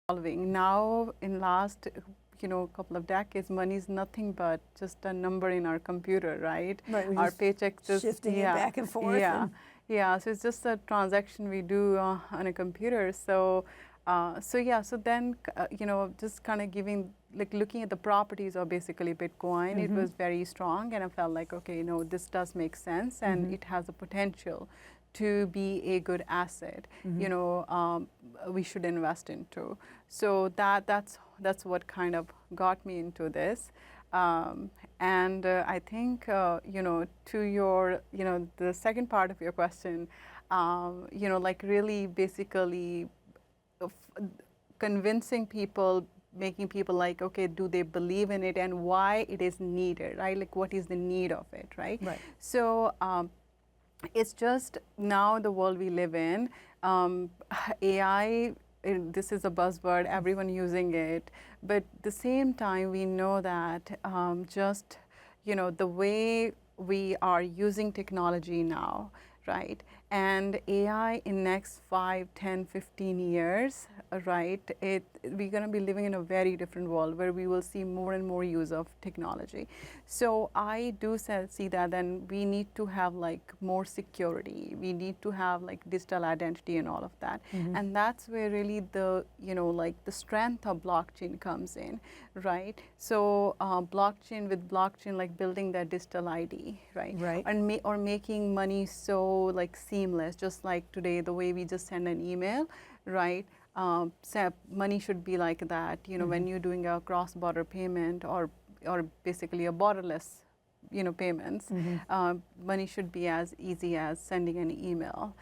evolving. Now, in last couple of decades, money is nothing but just a number in our computer, right? Right, we're Our just paycheck just shifting it back and forth. Yeah, yeah. So it's just a transaction we do on a computer. So, so then just kind of giving like looking at the properties of basically Bitcoin, it was very strong, and I felt like, okay, this does make sense, and it has the potential to be a good asset, we should invest into. So that's what kind of got me into this. And I think, to your, the second part of your question, like really basically convincing people, making people like, okay, do they believe in it and why it is needed, right? Like what is the need of it, right? Right. So, it's just now the world we live in, AI, this is a buzzword, everyone using it, but at the same time we know that just, the way we are using technology now, right? And AI in next 5, 10, 15 years, right, we're going to be living in a very different world where we will see more and more use of technology. So I do see that then we need to have like more security. We need to have like digital identity and all of that. And that's where really the, like the strength of blockchain comes in, right? So blockchain with blockchain, like building that digital ID, right? Right. And or making money so like seamless, just like today, the way we just send an email, right? So money should be like that, when you're doing a cross-border payment or basically a borderless, payments, money should be as easy as sending an email.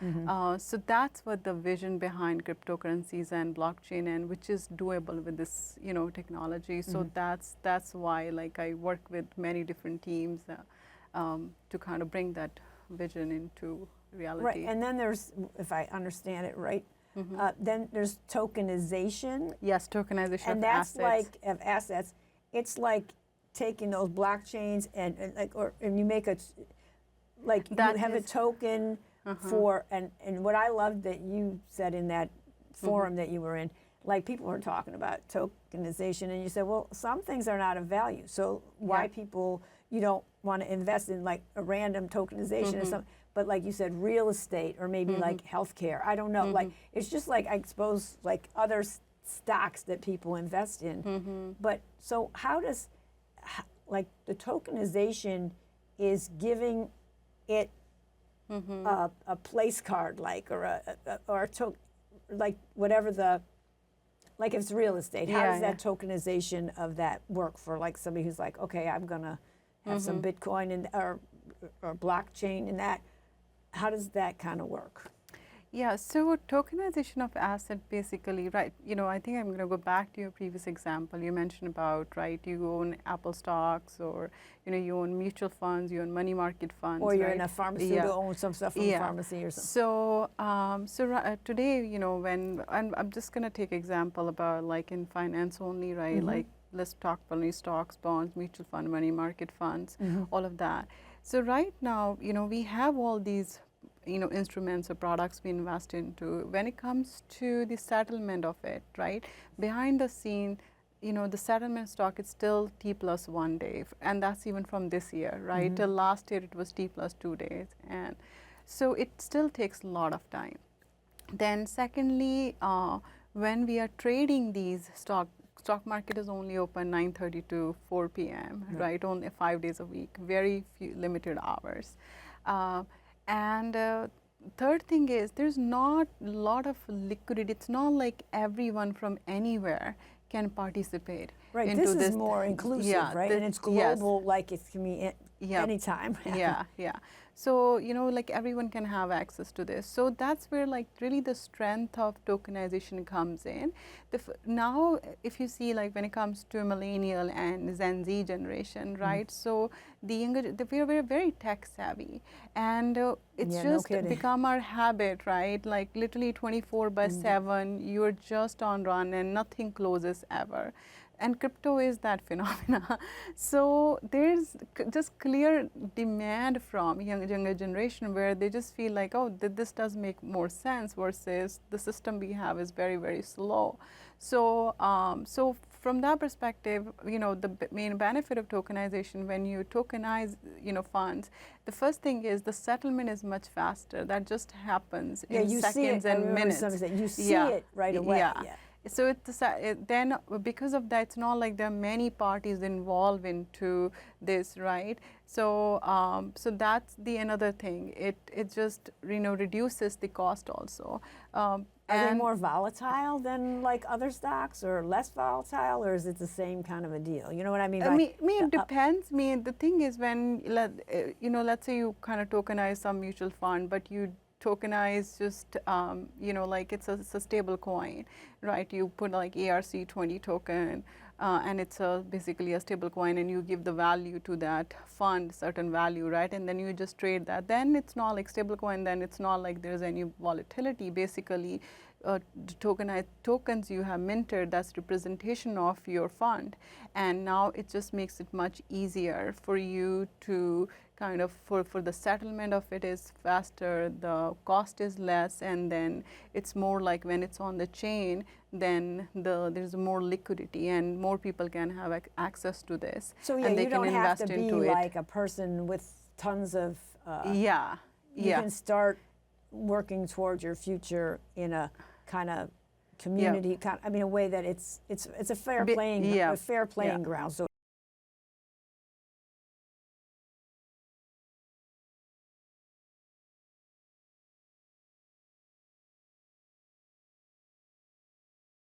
So that's what the vision behind cryptocurrencies and blockchain, and which is doable with this, technology. So that's why like I work with many different teams to kind of bring that vision into reality. Right, and then there's, if I understand it right, then there's tokenization. Yes, tokenization and of that's assets. like of assets. It's like taking those blockchains and you make a like That you have a is- token for and what I loved that you said in that forum that you were in, like people were talking about tokenization, and you said, well, some things are not of value, so why Yeah. people you don't want to invest in like a random tokenization or something. But like you said, real estate or maybe like healthcare. I don't know. Like it's just like I suppose like other stocks that people invest in. But so how does like the tokenization is giving it a place card like or like whatever the like if it's real estate. How does that tokenization of that work for like somebody who's like, okay, I'm gonna have some Bitcoin and or blockchain in that? How does that kind of work? Yeah, so tokenization of asset basically, right, I think I'm going to go back to your previous example. You mentioned about, right, you own Apple stocks or, you own mutual funds, you own money market funds. Or you're right? in a pharmacy, you own some stuff from a pharmacy or something. So today, when, and I'm just going to take example about like in finance only, right, like let's talk only stocks, bonds, mutual fund, money market funds, all of that. So right now, we have all these instruments or products we invest into. When it comes to the settlement of it, right, behind the scene, the settlement stock is still T plus 1 day, and that's even from this year, right? Till last year it was T plus 2 days, and so it still takes a lot of time. Then secondly, when we are trading these stock market is only open 9:30 to 4 p.m. Right? Only 5 days a week, very few limited hours. And third thing is there's not a lot of liquidity. It's not like everyone from anywhere can participate. Right, into this is more inclusive, right? And it's global, like it can be anytime. Yeah. So, like everyone can have access to this. So that's where like really the strength of tokenization comes in. Now, if you see like when it comes to millennial and Gen Z generation, right? So the younger, we're very tech savvy, and it's just become our habit, right? Like literally 24/7, you're just on run and nothing closes ever. and crypto is that phenomena. So there's just clear demand from younger generation where they just feel like, oh, this does make more sense versus the system we have is very, very slow. So, so from that perspective, the main benefit of tokenization, when you tokenize, funds, the first thing is the settlement is much faster. That just happens in seconds and minutes. You see it right away. Yeah. So then because of that, it's not like there are many parties involved into this, right? So so that's the another thing. It just reduces the cost also. Are they more volatile than like other stocks, or less volatile, or is it the same kind of a deal? You know what I mean? It depends. The thing is, when let's say you kind of tokenize some mutual fund, but you tokenize just like it's a stable coin, right? You put like ARC20 token, and it's basically a stable coin, and you give the value to that fund, certain value, right? And then you just trade that. Then it's not like stable coin. Then it's not like there's any volatility. Basically, tokenized tokens you have minted, that's representation of your fund, and now it just makes it much easier for you to kind of for the settlement of it is faster, the cost is less, and then it's more like when it's on the chain, then there's more liquidity and more people can have access to this. So yeah, and they you can don't have invest to be into like a person with tons of. You can start working towards your future in a kind of community, a way that it's a fair playing ground. So